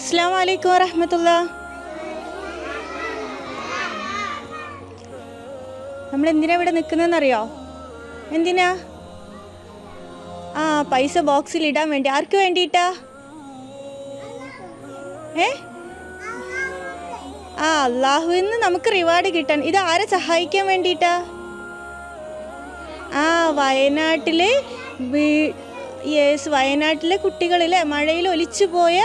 അസ്സലാമു അലൈക്കും വറഹ്മത്തുള്ളാഹി. നമ്മൾ എന്തിനാ ഇവിടെ നിൽക്കുന്നതെന്നറിയോ? എന്തിനാ? പൈസ ബോക്സിൽ ഇടാൻ വേണ്ടി. ആർക്ക് വേണ്ടിയിട്ടാ? അള്ളാഹുവിന്ന് നമുക്ക് റിവാർഡ് കിട്ടാൻ. ഇത് ആരെ സഹായിക്കാൻ വേണ്ടിയിട്ടാ? വയനാട്ടിലെ കുട്ടികളിലെ മഴയിൽ ഒലിച്ചു പോയ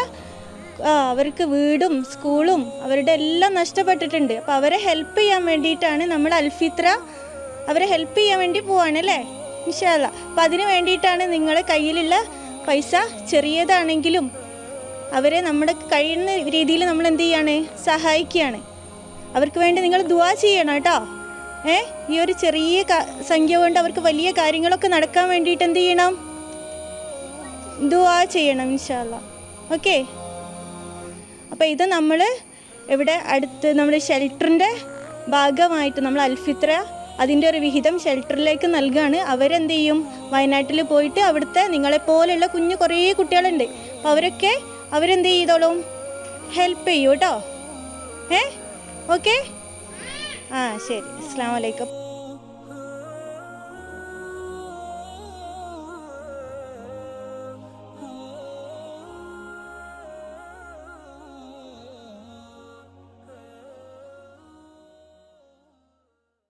അവർക്ക് വീടും സ്കൂളും അവരുടെ എല്ലാം നഷ്ടപ്പെട്ടിട്ടുണ്ട്. അപ്പോൾ അവരെ ഹെൽപ്പ് ചെയ്യാൻ വേണ്ടിയിട്ടാണ് നമ്മൾ അൽഫിത്ര അവരെ ഹെൽപ്പ് ചെയ്യാൻ വേണ്ടി പോവാണല്ലേ ഇൻഷാ അല്ലാഹ്. അപ്പോൾ അതിന് വേണ്ടിയിട്ടാണ് നിങ്ങളുടെ കയ്യിലുള്ള പൈസ ചെറിയതാണെങ്കിലും അവരെ നമ്മുടെ കഴിയുന്ന രീതിയിൽ നമ്മൾ എന്ത് ചെയ്യാണ്? സഹായിക്കുകയാണ്. അവർക്ക് വേണ്ടി നിങ്ങൾ ദുആ ചെയ്യണം കേട്ടോ. ഈ ഒരു ചെറിയ സംഖ്യ കൊണ്ട് അവർക്ക് വലിയ കാര്യങ്ങളൊക്കെ നടക്കാൻ വേണ്ടിയിട്ട് എന്ത് ചെയ്യണം? ദുആ ചെയ്യണം ഇൻഷാ അല്ലാഹ്. ഓക്കെ. അപ്പോൾ ഇത് നമ്മൾ ഇവിടെ അടുത്ത് നമ്മുടെ ഷെൽട്ടറിൻ്റെ ഭാഗമായിട്ട് നമ്മൾ അൽഫിത്ര അതിൻ്റെ ഒരു വിഹിതം ഷെൽട്ടറിലേക്ക് നൽകുകയാണ്. അവരെന്ത് ചെയ്യും? വയനാട്ടിൽ പോയിട്ട് അവിടുത്തെ നിങ്ങളെപ്പോലെയുള്ള കുറേ കുട്ടികളുണ്ട്. അപ്പോൾ അവരെന്ത് ചെയ്തോളും? ഹെൽപ്പ് ചെയ്യൂ കേട്ടോ. ഓക്കെ. ശരി. അസ്സലാമു അലൈക്കും.